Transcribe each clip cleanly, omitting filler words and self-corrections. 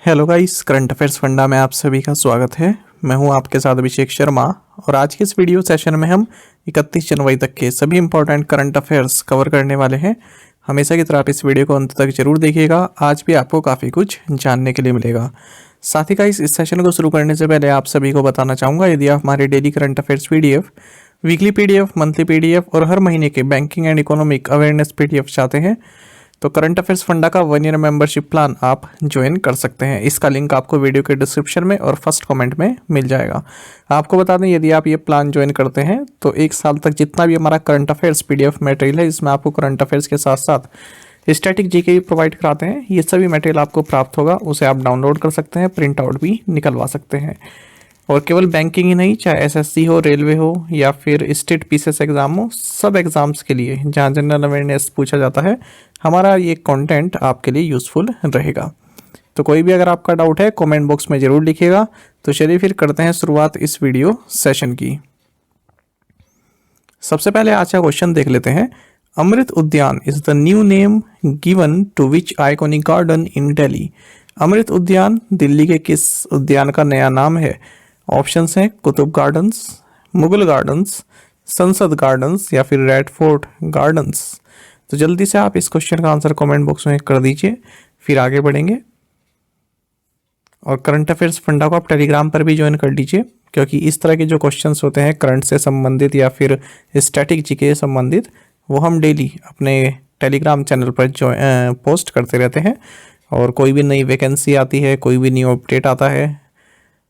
Hello guys, current affairs funda में आप सभी का स्वागत है। मैं हूं आपके साथ अभिषेक शर्मा और आज के इस वीडियो सेशन में हम 31 जनवरी तक के सभी इंपॉर्टेंट करंट अफेयर्स कवर करने वाले हैं। हमेशा की तरह आप इस वीडियो को अंत तक जरूर देखिएगा, आज भी आपको काफ़ी कुछ जानने के लिए मिलेगा। साथ ही गाइस, इस सेशन को शुरू करने से पहले आप सभी को बताना चाहूँगा, यदि आप हमारे daily current affairs PDF, weekly PDF, monthly PDF और हर महीने के banking and economic awareness PDF चाहते हैं तो करंट अफेयर्स फंडा का 1 ईयर मेंबरशिप प्लान आप ज्वाइन कर सकते हैं। इसका लिंक आपको वीडियो के डिस्क्रिप्शन में और फर्स्ट कमेंट में मिल जाएगा। आपको बता दें, यदि आप ये प्लान ज्वाइन करते हैं तो 1 साल तक जितना भी हमारा करंट अफेयर्स PDF मटेरियल है, इसमें आपको करंट अफेयर्स के साथ साथ स्टैटिक जीके भी प्रोवाइड कराते हैं। ये सभी मटेरियल आपको प्राप्त होगा, उसे आप डाउनलोड कर सकते हैं, प्रिंट आउट भी निकलवा सकते हैं। और केवल बैंकिंग ही नहीं, चाहे SSC हो, रेलवे हो या फिर स्टेट PCS एग्जाम हो, सब एग्जाम्स के लिए जहाँ जनरल अवेयरनेस पूछा जाता है, हमारा ये कंटेंट आपके लिए यूज़फुल रहेगा। तो कोई भी अगर आपका डाउट है कमेंट बॉक्स में ज़रूर लिखिएगा। तो चलिए फिर करते हैं शुरुआत इस वीडियो सेशन की। सबसे पहले आज का क्वेश्चन देख लेते हैं। Amrit Udyan is the new name given to which iconic garden in Delhi. Amrit Udyan Delhi के किस उद्यान का नया नाम है? ऑप्शंस हैं कुतुब गार्डन्स, मुगल गार्डन्स, संसद गार्डन्स या फिर रेड फोर्ट गार्डन्स। तो जल्दी से आप इस क्वेश्चन का आंसर कमेंट बॉक्स में कर दीजिए, फिर आगे बढ़ेंगे। और करंट अफेयर्स फंडा को आप टेलीग्राम पर भी ज्वाइन कर लीजिए, क्योंकि इस तरह के जो क्वेश्चंस होते हैं करंट से संबंधित या फिर स्टैटिक जीके से संबंधित, वो हम डेली अपने टेलीग्राम चैनल पर पोस्ट करते रहते हैं। और कोई भी नई वैकेंसी आती है, कोई भी न्यू अपडेट आता है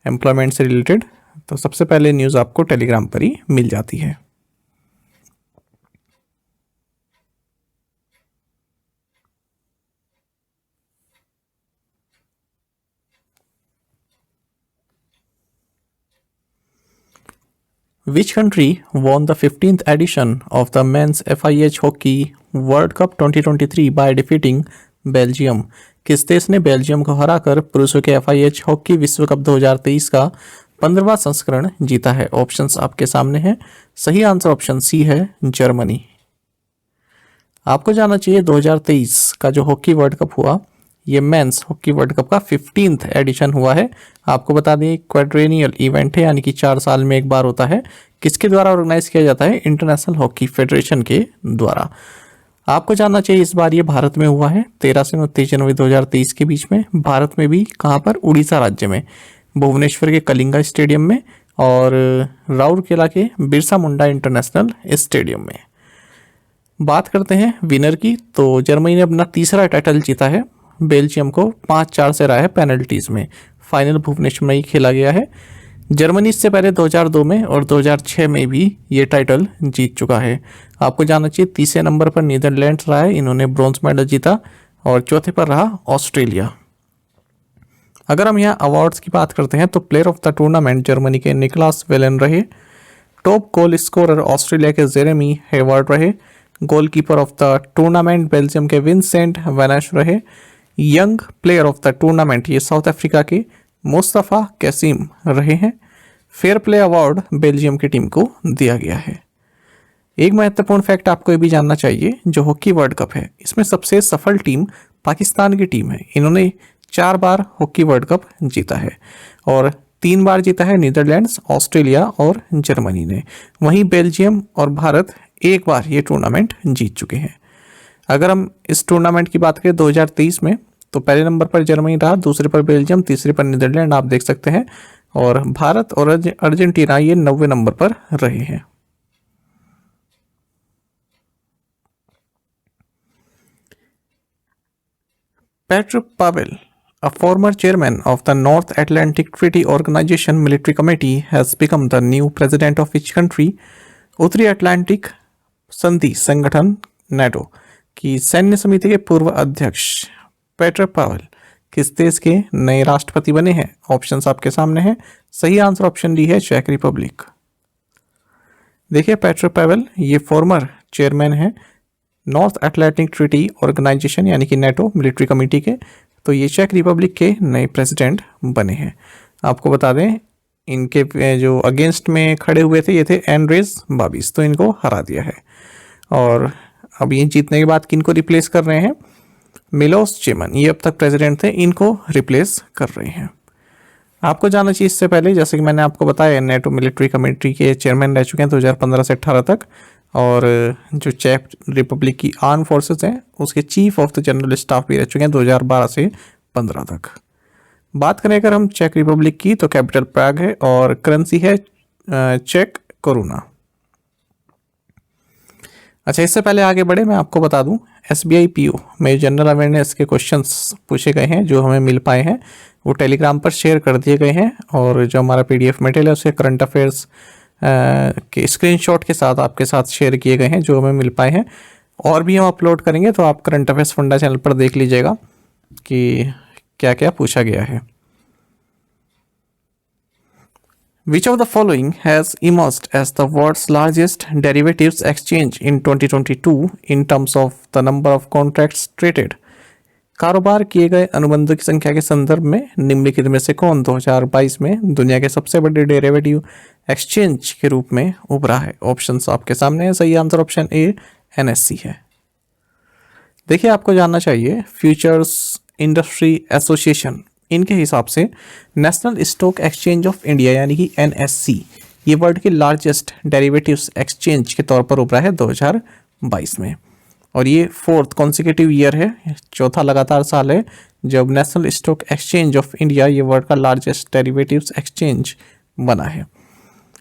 एम्प्लॉयमेंट से रिलेटेड, तो सबसे पहले न्यूज़ आपको टेलीग्राम पर ही मिल जाती है। Which country won the 15th edition of the Men's FIH Hockey World Cup 2023 by defeating Belgium? किस देश ने बेल्जियम को हराकर पुरुषों के FIH हॉकी विश्व कप 2023 का 15वां संस्करण जीता है? ऑप्शंस आपके सामने हैं। सही आंसर ऑप्शन सी है, जर्मनी। आपको जानना चाहिए 2023 का जो हॉकी वर्ल्ड कप हुआ, ये मेंस हॉकी वर्ल्ड कप का 15th एडिशन हुआ है। आपको बता दें, क्वाड्रेनियल इवेंट है, यानी कि 4 साल में एक बार होता है। किसके द्वारा ऑर्गेनाइज किया जाता है? इंटरनेशनल हॉकी फेडरेशन के द्वारा। आपको जानना चाहिए इस बार ये भारत में हुआ है, 13 से 29 जनवरी 2023 के बीच में। भारत में भी कहाँ पर? उड़ीसा राज्य में, भुवनेश्वर के कलिंगा स्टेडियम में और राउरकेला के बिरसा मुंडा इंटरनेशनल स्टेडियम में। बात करते हैं विनर की, तो जर्मनी ने अपना तीसरा टाइटल जीता है, बेल्जियम को 5-4 से रहा है पेनल्टीज में। फाइनल भुवनेश्वर में ही खेला गया है। जर्मनी इससे पहले 2002 में और 2006 में भी ये टाइटल जीत चुका है। आपको जानना चाहिए तीसरे नंबर पर नीदरलैंड्स रहा है, इन्होंने ब्रॉन्ज मेडल जीता, और चौथे पर रहा ऑस्ट्रेलिया। अगर हम यहाँ अवार्ड्स की बात करते हैं तो player of the tournament Germany के निकलास वेलन रहे। टॉप गोल स्कोरर ऑस्ट्रेलिया के जेरेमी हेवर्ड रहे। Goalkeeper of the tournament Belgium के विंसेंट वैनेश रहे। Young player of the tournament ये साउथ अफ्रीका के मुस्तफ़ा कैसिम रहे हैं। फेयर प्ले अवार्ड बेल्जियम की टीम को दिया गया है। एक महत्वपूर्ण फैक्ट आपको ये भी जानना चाहिए, जो हॉकी वर्ल्ड कप है इसमें सबसे सफल टीम पाकिस्तान की टीम है। इन्होंने 4 बार हॉकी वर्ल्ड कप जीता है और 3 बार जीता है नीदरलैंड्स, ऑस्ट्रेलिया और जर्मनी ने। वहीं बेल्जियम और भारत 1 बार ये टूर्नामेंट जीत चुके हैं। अगर हम इस टूर्नामेंट की बात करें 2023 में, तो पहले नंबर पर जर्मनी रहा, दूसरे पर बेल्जियम, तीसरे पर नीदरलैंड, आप देख सकते हैं, और भारत और अर्जेंटीना ये 90वें नंबर पर रहे हैं। Petr Pavel, a former chairman of the North Atlantic Treaty Organization Military Committee, has become the new president of which country? उत्तरी अटलांटिक संधि संगठन NATO की सैन्य समिति के पूर्व अध्यक्ष पेट्रो पावेल किस देश के नए राष्ट्रपति बने हैं? ऑप्शंस आपके सामने हैं। सही आंसर ऑप्शन डी है, चेक रिपब्लिक। देखिए, पेट्रो पावेल ये फॉर्मर चेयरमैन है नॉर्थ अटलांटिक ट्रीटी ऑर्गेनाइजेशन यानी कि NATO मिलिट्री कमेटी के, तो ये चेक रिपब्लिक के नए प्रेसिडेंट बने हैं। आपको बता दें, इनके जो अगेंस्ट में खड़े हुए थे ये थे एंड्रेस बाबिस, तो इनको हरा दिया है। और अब ये जीतने के बाद किनको रिप्लेस कर रहे हैं? मिलोस जेमन ये अब तक प्रेसिडेंट थे, इनको रिप्लेस कर रहे हैं। आपको जानना चाहिए इससे पहले, जैसे कि मैंने आपको बताया, नेटो मिलिट्री कमेटी के चेयरमैन रह चुके हैं 2015 से 18 तक, और जो चेक रिपब्लिक की आर्म फोर्सेस हैं उसके chief of the general staff भी रह चुके हैं 2012 से 15 तक। बात करें अगर हम चेक रिपब्लिक की, तो कैपिटल प्राग है और करेंसी है चेक कोरोना। अच्छा, इससे पहले आगे बढ़े मैं आपको बता दूं, SBI PO में जनरल अवेयरनेस के क्वेश्चंस पूछे गए हैं जो हमें मिल पाए हैं, वो टेलीग्राम पर शेयर कर दिए गए हैं, और जो हमारा PDF मटेरियल है उसके करंट अफेयर्स के स्क्रीनशॉट के साथ आपके साथ शेयर किए गए हैं जो हमें मिल पाए हैं। और भी हम अपलोड करेंगे तो आप करंट अफेयर्स फंडा चैनल पर देख लीजिएगा कि क्या क्या पूछा गया है। Which of the following has emerged as the world's largest derivatives exchange in 2022 in terms of the number of contracts traded? कारोबार किए गए अनुबंधों की संख्या के संदर्भ में निम्नलिखित में से कौन 2022 में दुनिया के सबसे बड़े डेरिवेटिव एक्सचेंज के रूप में उभरा है? ऑप्शंस आपके सामने है। सही आंसर ऑप्शन ए NSE है। देखिए, आपको जानना चाहिए, फ्यूचर्स इंडस्ट्री एसोसिएशन इनके हिसाब से national stock exchange of India यानी कि NSE ये वर्ल्ड के लार्जेस्ट डेरिवेटिव्स एक्सचेंज के तौर पर उभरा है 2022 में, और ये 4th कॉन्सिक्यूटिव ईयर है, चौथा लगातार साल है जब national stock exchange of India ये वर्ल्ड का लार्जेस्ट डेरिवेटिव्स एक्सचेंज बना है।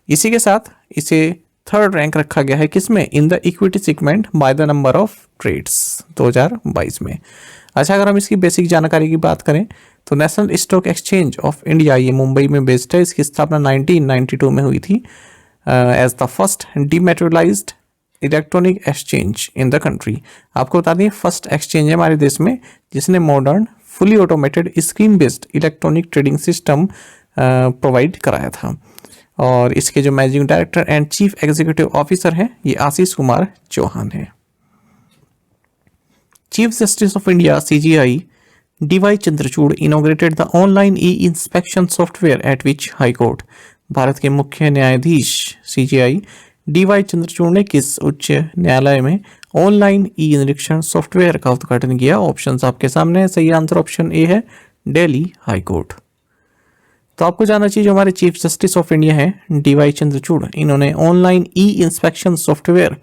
इसी के साथ इसे 3rd रैंक रखा गया है किसमें? In the equity segment by the number of trades 2022 में। अच्छा, अगर हम इसकी बेसिक जानकारी की बात करें तो national stock exchange of India ये मुंबई में बेस्ड है। इसकी स्थापना 1992 में हुई थी as the first dematerialized electronic exchange in the country. आपको बता दें, फर्स्ट एक्सचेंज है हमारे देश में जिसने modern fully automated screen based electronic trading system provide कराया था, और इसके जो managing director and chief executive officer हैं ये आशीष कुमार चौहान है। Chief justice of India CJI DY Chandrachud inaugurated the online e inspection software at which high court. Bharat के मुख्य न्यायाधीश CJI DY चंद्रचूड़ ने किस उच्च न्यायालय में ऑनलाइन ई-निरीक्षण सॉफ्टवेयर का उद्घाटन किया? ऑप्शंस आपके सामने है। सही आंसर ऑप्शन ए है दिल्ली हाई कोर्ट। तो आपको जानना चाहिए, जो हमारे चीफ जस्टिस ऑफ इंडिया हैं DY चंद्रचूड़, इन्होंने ऑनलाइन ई-इंस्पेक्शन सॉफ्टवेयर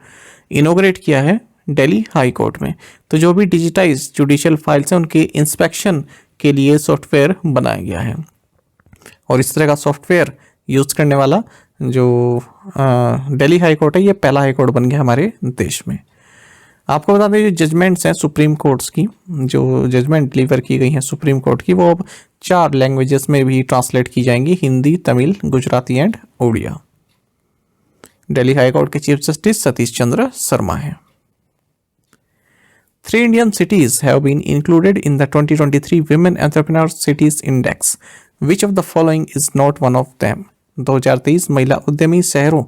इनोग्रेट किया है दिल्ली हाई कोर्ट में। तो जो भी डिजिटाइज जुडिशियल फाइल्स हैं उनके इंस्पेक्शन के लिए सॉफ्टवेयर बनाया गया है, और इस तरह का सॉफ्टवेयर यूज करने वाला जो दिल्ली हाई कोर्ट है ये पहला हाई कोर्ट बन गया हमारे देश में। आपको बता दें, जो जजमेंट्स हैं सुप्रीम कोर्ट्स की, जो जजमेंट डिलीवर की गई हैं सुप्रीम कोर्ट की, वो अब 4 लैंग्वेजेस में भी ट्रांसलेट की जाएंगी, Hindi, Tamil, Gujarati and Oriya. Delhi high court के चीफ जस्टिस सतीश चंद्र शर्मा हैं। 3 Indian cities have been included in the 2023 Women Entrepreneur Cities Index. Which of the following is not one of them? 2023 महिला उद्यमी शहरों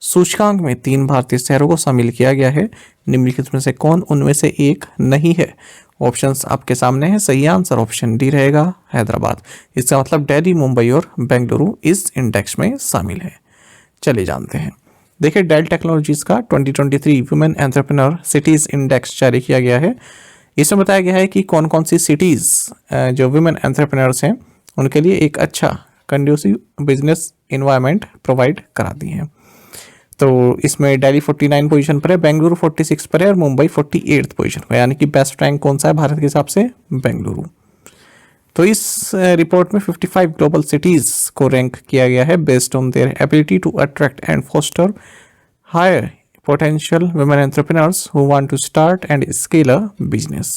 सूचकांक में 3 भारतीय शहरों को शामिल किया गया है। निम्नलिखित में से कौन उनमें से एक नहीं है? ऑप्शंस आपके सामने है। सही आंसर ऑप्शन डी रहेगा, हैदराबाद। इसका मतलब दिल्ली, मुंबई और बेंगलुरु इस इंडेक्स में शामिल है। चलिए जानते हैं। देखिए, डेल टेक्नोलॉजीज का 2023 वुमेन एंटरप्रेन्योर सिटीज इंडेक्स जारी किया गया है। इसमें बताया गया है कि कौन कौन सी सिटीज जो वुमेन एंटरप्रेन्योर्स हैं उनके लिए एक अच्छा कंड्यूसिव बिजनेस इन्वायरमेंट प्रोवाइड कराती हैं। तो इसमें दिल्ली 49 पोजीशन पर है, बेंगलुरु 46 पर है और मुंबई 48 पोजीशन पर, यानी कि बेस्ट रैंक कौन सा है भारत के हिसाब से? बेंगलुरु। तो इस रिपोर्ट में 55 ग्लोबल सिटीज को रैंक किया गया है based on their ability to attract and foster higher potential women entrepreneurs who want to start and scale a business.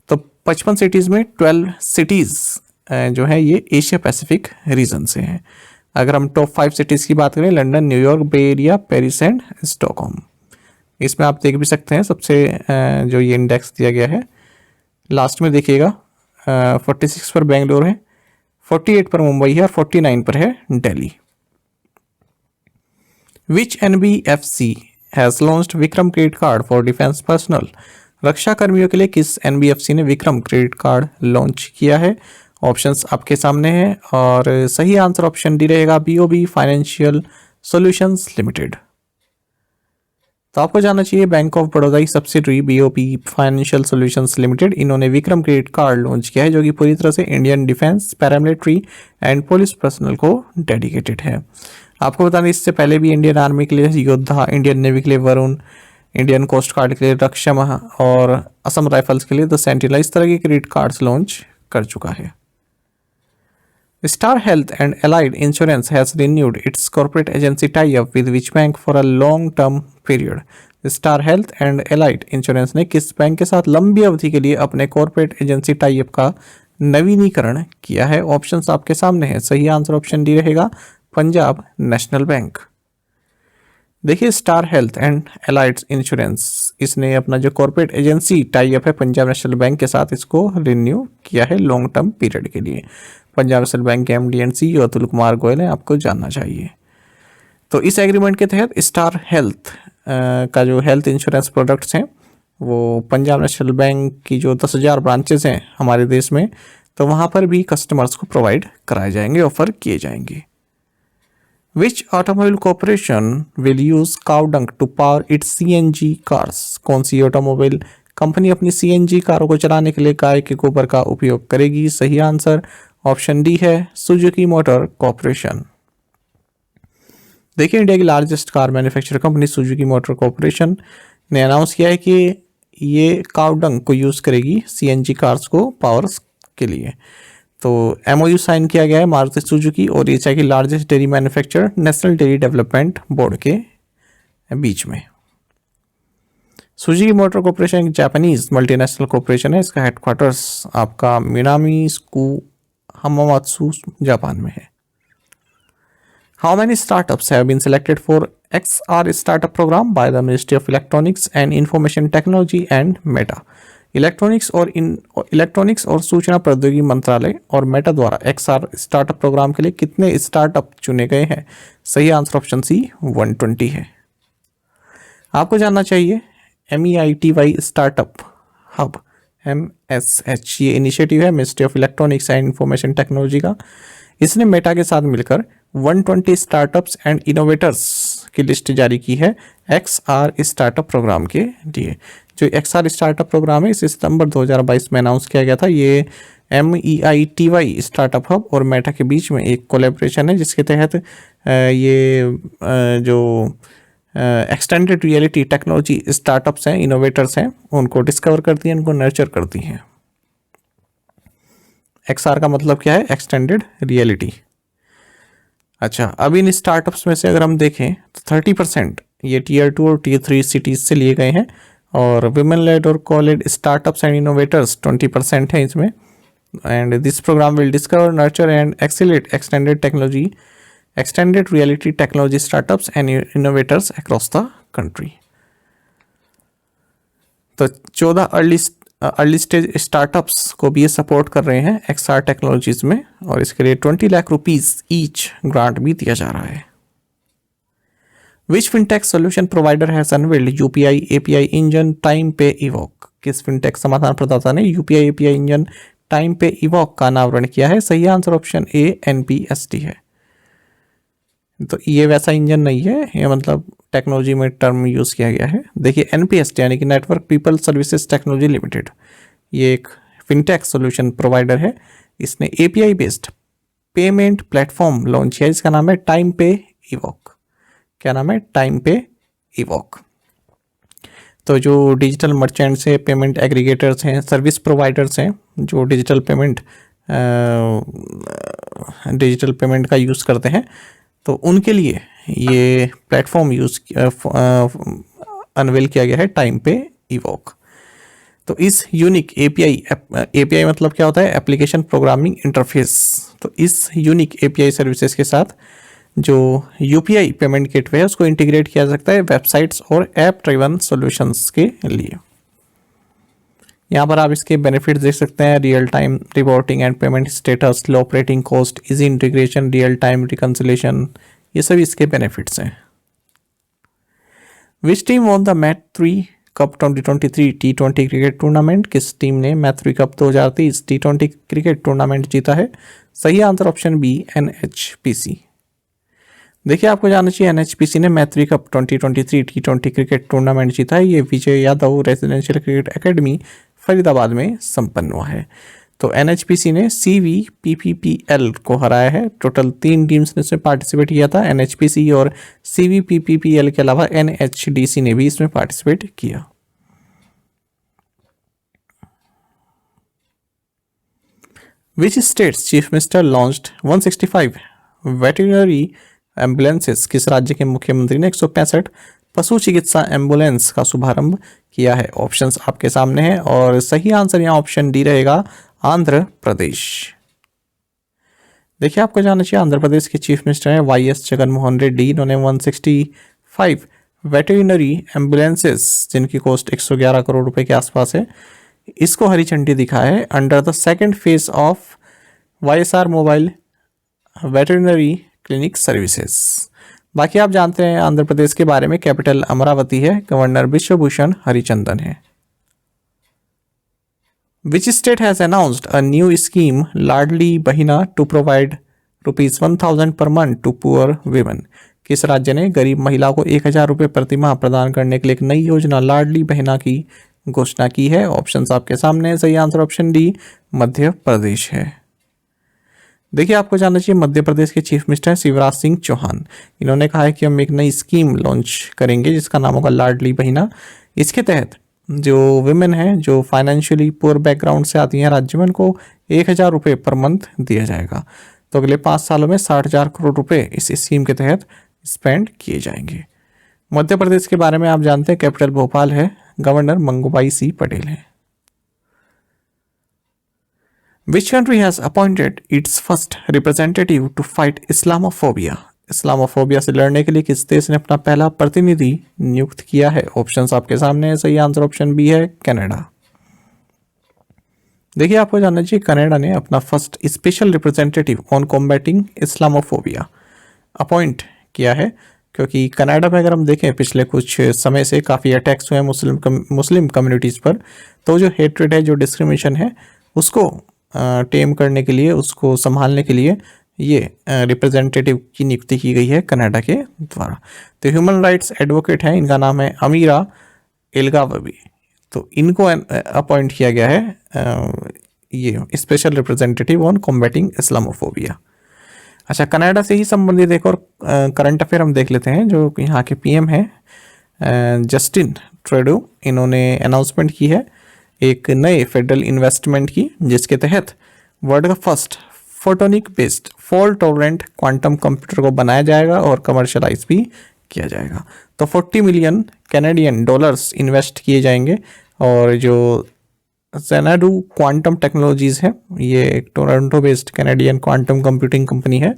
तो 55 सिटीज में 12 सिटीज जो है ये एशिया पैसिफिक रीजन से हैं। अगर हम टॉप 5 सिटीज की बात करें, London, New York, Bay Area, Paris and Stockholm. इसमें आप देख भी सकते हैं सबसे जो ये इंडेक्स दिया गया है लास्ट में देखिएगा, 46 पर बेंगलोर है, 48 पर मुंबई है और 49 पर है Delhi. Which NBFC has launched Vikram credit card for defence personnel? रक्षा कर्मियों के लिए किस NBFC ने विक्रम क्रेडिट कार्ड लॉन्च किया है? ऑप्शंस आपके सामने हैं और सही आंसर ऑप्शन डी रहेगा, BOB फाइनेंशियल सॉल्यूशंस लिमिटेड। तो आपको जानना चाहिए बैंक ऑफ बड़ौदा की subsidiary BOP financial solutions limited, इन्होंने विक्रम क्रेडिट कार्ड लॉन्च किया है जो कि पूरी तरह से Indian defence, paramilitary and police personal को डेडिकेटेड है। आपको बता दें इससे पहले भी इंडियन आर्मी के लिए योद्धा, इंडियन नेवी के लिए वरुण, इंडियन कोस्ट गार्ड के लिए रक्षा और असम राइफल्स के लिए द सेंटिनल, इस तरह के क्रेडिट कार्ड्स लॉन्च कर चुका है। Star Health and Allied Insurance has renewed its corporate agency tie-up with which bank for a long-term period? Star Health and Allied Insurance ने किस बैंक के साथ लंबी अवधि के लिए अपने कॉर्पोरेट एजेंसी टाई-अप का नवीनीकरण किया है? ऑप्शंस आपके सामने हैं। सही आंसर ऑप्शन डी रहेगा, पंजाब नेशनल बैंक। देखिए star health and allied insurance, इसने अपना जो कॉर्पोरेट एजेंसी टाई अप है पंजाब नेशनल बैंक के साथ, इसको रिन्यू किया है लॉन्ग टर्म पीरियड के लिए। पंजाब नेशनल बैंक के MD and CEO Atul Kumar Goyal हैं, आपको जानना चाहिए। तो इस एग्रीमेंट के तहत स्टार हेल्थ का जो हेल्थ इंश्योरेंस प्रोडक्ट्स हैं वो पंजाब नेशनल बैंक की जो 10,000 ब्रांचेस हैं हमारे देश में, तो वहाँ पर भी कस्टमर्स को प्रोवाइड कराए जाएंगे, ऑफर किए जाएंगे। Which automobile corporation will use cow dung to power its CNG cars? कौन सी ऑटोमोबाइल कंपनी अपनी CNG कारों को चलाने के लिए गाय के गोबर का उपयोग करेगी? सही आंसर ऑप्शन डी है, सुजुकी मोटर कॉर्पोरेशन। देखिए इंडिया की largest car manufacturer company Suzuki motor corporation ने अनाउंस किया है कि ये काउ डंग को यूज़ करेगी CNG कार्स को पावर के लिए। तो MOU साइन किया गया है मारुति सुजुकी और एशिया की largest dairy manufacturer national dairy development board के बीच में। सुजुकी मोटर कॉर्पोरेशन एक जापानीज मल्टीनेशनल कॉर्पोरेशन है, इसका हेडक्वार्टर्स आपका मिनामिसुकु हमामात्सु जापान में है। How many startups have been selected for XR startup programme by the ministry of electronics and information technology and Meta? Electronics और सूचना प्रौद्योगिकी मंत्रालय और मेटा द्वारा XR स्टार्टअप प्रोग्राम के लिए कितने स्टार्टअप चुने गए हैं? सही आंसर ऑप्शन सी 120 है। आपको जानना चाहिए MEITY स्टार्टअप हब MSH, ये इनिशिएटिव है ministry of electronics and information technology का। इसने मेटा के साथ मिलकर 120 स्टार्टअप्स एंड इनोवेटर्स की लिस्ट जारी की है XR स्टार्टअप प्रोग्राम के लिए। जो XR स्टार्टअप प्रोग्राम है इसे सितंबर 2022 में अनाउंस किया गया था। ये MEITY स्टार्टअप हब और मेटा के बीच में एक कोलैबोरेशन है जिसके तहत ये जो एक्सटेंडेड रियलिटी टेक्नोलॉजी स्टार्टअप्स हैं, इनोवेटर्स हैं, उनको डिस्कवर करती हैं, उनको नर्चर करती हैं। XR का मतलब क्या है? Extended reality. अच्छा, अब इन स्टार्टअप्स में से अगर हम देखें तो 30% ये Tier 2 और Tier 3 सिटीज़ से लिए गए हैं और विमेन लेड और को-लेड स्टार्टअप्स एंड इनोवेटर्स 20% हैं इसमें। And this programme will discover, nurture and accelerate extended reality technology startups and innovators across the country. तो 14 अर्ली स्टेज स्टार्टअप्स को भी ये सपोर्ट कर रहे हैं XR टेक्नोलॉजीज में और इसके लिए 20 लाख रुपीज ईच ग्रांट भी दिया जा रहा है। Which fintech solution provider has unveiled UPI API engine TimePay Evoke? किस फिनटेक समाधान प्रदाता ने UPI API engine TimePay Evoke का अनावरण किया है? सही आंसर ऑप्शन ए NPST है। तो ये वैसा इंजन नहीं है, ये मतलब टेक्नोलॉजी में टर्म यूज़ किया गया है। देखिए NPST यानी कि network people services technology limited, ये एक फिनटेक सोल्यूशन प्रोवाइडर है। इसने API based payment platform launch किया, इसका नाम है TimePay Evoke। क्या नाम है? TimePay Evoke। तो जो डिजिटल मर्चेंट्स हैं, पेमेंट एग्रीगेटर्स हैं, सर्विस प्रोवाइडर्स हैं जो डिजिटल पेमेंट का यूज़ करते हैं, तो उनके लिए ये प्लेटफॉर्म अनवेल किया गया है TimePay Evoke। तो इस यूनिक API मतलब क्या होता है? Application programming interface. तो इस यूनिक API सर्विसेज के साथ जो UPI पेमेंट गेटवे है उसको इंटीग्रेट किया जा सकता है वेबसाइट्स और ऐप ड्रिवन सॉल्यूशंस के लिए। यहाँ पर आप इसके बेनिफिट्स देख सकते हैं, real time reporting and payment status, low operating cost, easy integration, real time reconciliation, ये सभी इसके बेनिफिट्स हैं। Which team won the Maitri cup 2023 T20 cricket tournament? किस टीम ने Maitri cup 2023 T20 cricket tournament जीता है? सही आंसर ऑप्शन बी NHPC। देखिए आपको जानना चाहिए एनएचपीसी ने मैत्री कप 2023 टी20 क्रिकेट टूर्नामेंट जीता है। ये Vijay Yadav residential cricket academy Faridabad में संपन्न हुआ है। तो एनएचपीसी ने सीवीपीपीपीएल को हराया है। टोटल 3 टीम्स ने इसमें पार्टिसिपेट किया था, एनएचपीसी और सीवीपीपीपीएल के अलावा एनएचडीसी ने भी इसमें पार्टिसिपेट किया। Which state's chief minister launched 165 veterinary ambulances? किस राज्य के मुख्यमंत्री ने 165 पशु चिकित्सा एम्बुलेंस का शुभारंभ किया है? ऑप्शंस आपके सामने हैं और सही आंसर यहाँ ऑप्शन डी रहेगा, आंध्र प्रदेश। देखिए आपको जानना चाहिए आंध्र प्रदेश के चीफ मिनिस्टर हैं वाईएस जगनमोहन रेड्डी। इन्होंने 165 वेटरिनरी एम्बुलेंसेस जिनकी कॉस्ट 111 करोड़ रुपए के आसपास है, इसको हरी झंडी दिखा है under the second phase of YSR mobile veterinary clinic services. बाकी आप जानते हैं आंध्र प्रदेश के बारे में, कैपिटल अमरावती है, गवर्नर विश्वभूषण हरिचंदन है। Which state has announced a new scheme लाडली बहिना to provide ₹1,000 per month to poor women? किस राज्य ने गरीब महिला को 1,000 रुपये प्रति माह प्रदान करने के लिए एक नई योजना लाडली बहिना की घोषणा की है? ऑप्शंस आपके सामने है, सही answer option D Madhya Pradesh है। देखिए आपको जानना चाहिए मध्य प्रदेश के चीफ मिनिस्टर शिवराज सिंह चौहान। इन्होंने कहा है कि हम एक नई स्कीम लॉन्च करेंगे जिसका नाम होगा लाडली बहिना। इसके तहत जो विमेन हैं जो फाइनेंशियली पुअर बैकग्राउंड से आती हैं राज्य में, उनको 1,000 रुपये पर मंथ दिया जाएगा। तो अगले 5 सालों में 60,000 करोड़ रुपए इस स्कीम के तहत स्पेंड किए जाएंगे। मध्य प्रदेश के बारे में आप जानते हैं, कैपिटल भोपाल है, गवर्नर मंगूभाई सी पटेल है। Which country has appointed its first representative to fight Islamophobia? Islamophobia से लड़ने के लिए किस देश ने अपना पहला प्रतिनिधि नियुक्त किया है? ऑप्शंस आपके सामने है, सही आंसर ऑप्शन बी है, कनाडा। देखिए आपको जानना चाहिए कनाडा ने अपना first special representative on combating Islamophobia appoint किया है, क्योंकि कनाडा में अगर हम देखें पिछले कुछ समय से काफ़ी अटैक्स हुए हैं मुस्लिम कम्युनिटीज़ पर। तो जो हेट्रेड है, जो डिस्क्रिमिनेशन है, उसको टेम करने के लिए, उसको संभालने के लिए ये रिप्रेजेंटेटिव की नियुक्ति की गई है कनाडा के द्वारा। तो ह्यूमन राइट्स एडवोकेट हैं, इनका नाम है अमीरा एल्गाववी। तो इनको अपॉइंट किया गया है ये special representative on combating Islamophobia. अच्छा, कनाडा से ही संबंधित एक और करंट अफेयर हम देख लेते हैं। जो यहाँ के पीएम हैं जस्टिन ट्रूडो, इन्होंने अनाउंसमेंट की है एक नए फेडरल इन्वेस्टमेंट की, जिसके तहत वर्ल्ड का first photonic based fault tolerant quantum computer को बनाया जाएगा और कमर्शलाइज भी किया जाएगा। तो 40 मिलियन कैनेडियन डॉलर्स इन्वेस्ट किए जाएंगे। और जो ज़ेनाडू क्वांटम टेक्नोलॉजीज़ है, ये एक Toronto based Canadian quantum computing company है,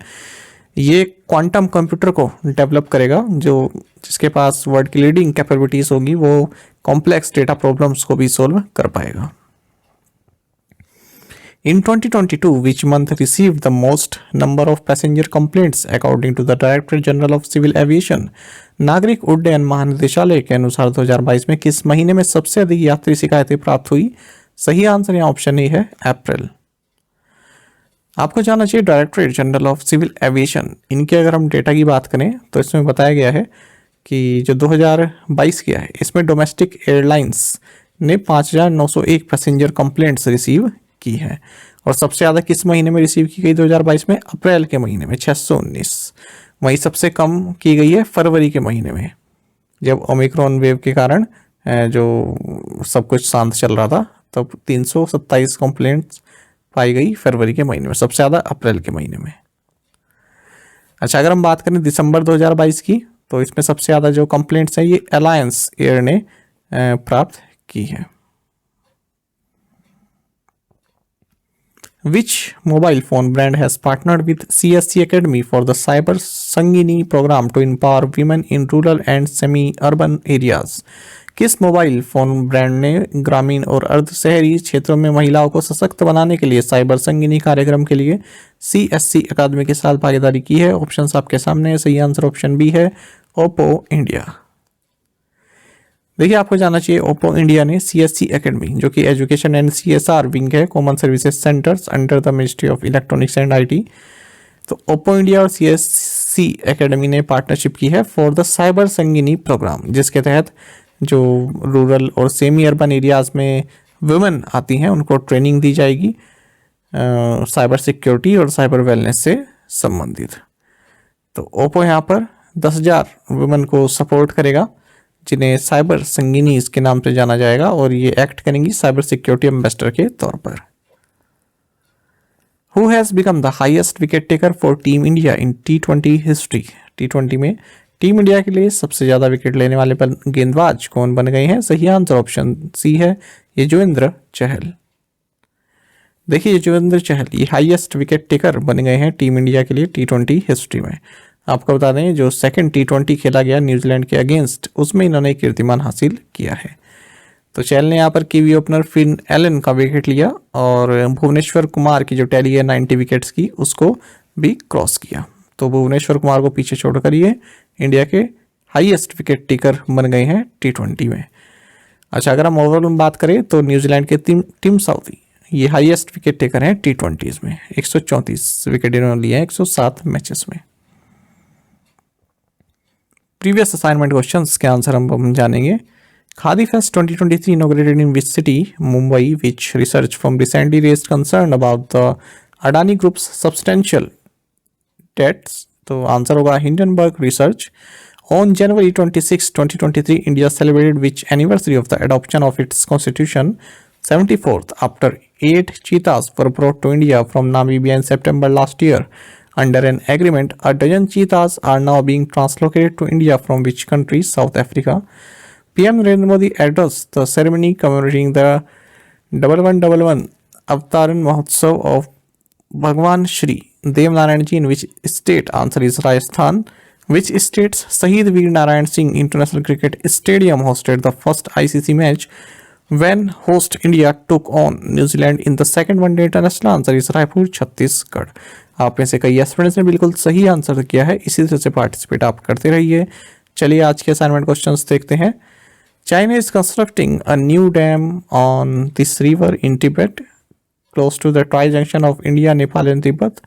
ये क्वांटम कंप्यूटर को डेवलप करेगा जो जिसके पास वर्ल्ड की लीडिंग कैपेबिलिटीज होगी, वो कॉम्प्लेक्स डेटा प्रॉब्लम्स को भी सोल्व कर पाएगा। In 2022, which month received the most number of passenger complaints according to the Director General of Civil Aviation? नागरिक उड्डयन महानिदेशालय के अनुसार 2022 में किस महीने में सबसे अधिक यात्री शिकायतें प्राप्त हुई? सही आंसर यहाँ ऑप्शन ए है, अप्रैल। आपको जानना चाहिए directorate general of civil aviation, इनके अगर हम डेटा की बात करें तो इसमें बताया गया है कि जो 2022 किया है, इसमें डोमेस्टिक एयरलाइंस ने 5,901 पैसेंजर कंप्लेंट्स रिसीव की है। और सबसे ज़्यादा किस महीने में रिसीव की गई 2022 में? अप्रैल के महीने में 619। वहीं सबसे कम की गई है फरवरी के महीने में, जब ओमिक्रॉन वेव के कारण जो सब कुछ शांत चल रहा था, तब 327 कंप्लेंट्स पाई गई फरवरी के महीने में, सबसे ज़्यादा अप्रैल के महीने में। अच्छा, अगर हम बात करें दिसंबर 2022 की, तो इसमें सबसे ज़्यादा जो कंप्लेंट्स हैं ये अलायंस एयर ने प्राप्त की है। Which mobile phone brand has partnered with CSC Academy for the Cyber Sangini program to empower women in rural and semi-urban areas? किस मोबाइल फ़ोन ब्रांड ने ग्रामीण और अर्ध शहरी क्षेत्रों में महिलाओं को सशक्त बनाने के लिए साइबर संगिनी कार्यक्रम के लिए CSC अकादमी के साथ भागीदारी की है? ऑप्शंस आपके सामने है, सही आंसर ऑप्शन बी है, ओप्पो इंडिया। देखिए आपको जानना चाहिए ओप्पो इंडिया ने CSC एकेडमी, जो कि एजुकेशन एंड CSR विंग है, common services centres under the ministry of electronics and IT। तो ओप्पो इंडिया और CSC सी एकेडमी ने पार्टनरशिप की है for the cyber Sangini programme, जिसके तहत जो रूरल और सेमी अर्बन एरियाज में वुमेन आती हैं उनको ट्रेनिंग दी जाएगी साइबर सिक्योरिटी और साइबर वेलनेस से संबंधित। तो ओप्पो यहाँ पर 10,000 वुमेन को सपोर्ट करेगा जिन्हें साइबर संगिनी के नाम से जाना जाएगा, और ये एक्ट करेंगी साइबर सिक्योरिटी एम्बेसडर के तौर पर। Who has become the highest wicket taker for Team India in T20 history? T20 में टीम इंडिया के लिए सबसे ज्यादा विकेट लेने वाले गेंदबाज कौन बन गए हैं? सही आंसर ऑप्शन सी है, युजवेंद्र चहल। देखिए युजवेंद्र चहल ये हाईएस्ट विकेट टेकर बन गए हैं टीम इंडिया के लिए T20 हिस्ट्री में। आपको बता दें जो सेकंड T20 खेला गया न्यूजीलैंड के अगेंस्ट, उसमें इन्होंने कीर्तिमान हासिल किया है। तो चहल ने यहाँ पर कीवी ओपनर फिन एलन का विकेट लिया और भुवनेश्वर कुमार की जो टैली है 90 विकेट्स की उसको भी क्रॉस किया। तो भुवनेश्वर कुमार को पीछे छोड़कर ये इंडिया के हाईएस्ट विकेट टेकर बन गए हैं T20 में। अच्छा, अगर हम ओवरऑल में बात करें तो न्यूजीलैंड के टिम साउदी ये हाईएस्ट विकेट टेकर हैं T20 में। 134 विकेट इन्होंने लिए हैं 107 मैचेस में। प्रीवियस असाइनमेंट क्वेश्चंस के आंसर हम जानेंगे। Khadi Fest 2023 inaugurated in which city? Mumbai. Which research firm recently raised concern about the Adani Group's substantial debts? तो आंसर होगा Hindenburg Research. On January 26, 2023, India celebrated which anniversary of the adoption of its constitution? 74th, after 8 cheetahs were brought to India from Namibia in September last year. Under an agreement, a dozen cheetahs are now being translocated to India from which country? South Africa. PM Narendra Modi addressed the ceremony commemorating the 1111 Avtaran Mahotsav of Bhagwan Shri Dev Narayan Ji in which state? Answer is Rajasthan. Which state's Shahid Veer Narayan Singh International Cricket Stadium hosted the first ICC match when host India took on New Zealand in the second one-day international? Answer is Raipur, Chhattisgarh. आप में से कई students ने बिल्कुल सही answer किया है, इसी तरह से पार्टिसिपेट आप करते रहिए। चलिए आज के असाइनमेंट क्वेश्चंस देखते हैं। China is constructing a new dam on this river in Tibet, close to the tri-junction of India, Nepal and Tibet.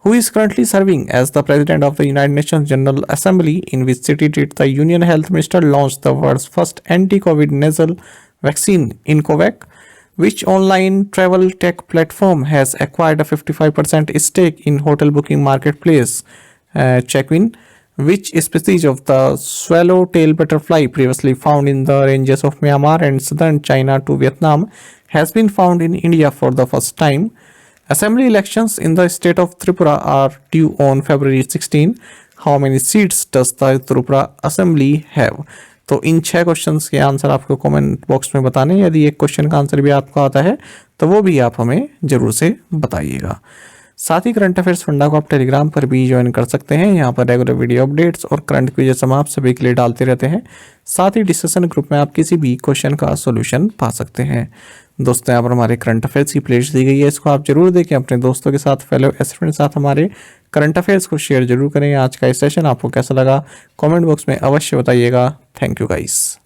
Who is currently serving as the President of the United Nations General Assembly? In which city did the Union Health Minister launch the world's first anti-COVID nasal vaccine, Incovac? Which online travel tech platform has acquired a 55% stake in hotel booking marketplace, Check-in? Which species of the swallowtail butterfly previously found in the ranges of Myanmar and southern China to Vietnam has been found in India for the first time? Assembly elections in the state of Tripura are due on February 16. How many seats does the Tripura Assembly have? तो इन 6 questions के answer आपको comment box में बताने। यदि एक question का answer भी आपको आता है तो वो भी आप हमें जरूर से बताइएगा। साथ ही करंट अफेयर्स फंडा को आप टेलीग्राम पर भी ज्वाइन कर सकते हैं। यहाँ पर रेगुलर वीडियो अपडेट्स और करंट क्विजेस हम आप सभी के लिए डालते रहते हैं। साथ ही डिस्कशन ग्रुप में आप किसी भी क्वेश्चन का सॉल्यूशन पा सकते हैं। दोस्तों यहाँ पर हमारे करंट अफेयर्स की प्लेलिस्ट दी गई है, इसको आप जरूर देखें, अपने दोस्तों के साथ फेलो एस्पिरेंट के साथ हमारे करंट अफेयर्स को शेयर जरूर करें। आज का इस सेशन आपको कैसा लगा कमेंट बॉक्स में अवश्य बताइएगा। Thank you guys.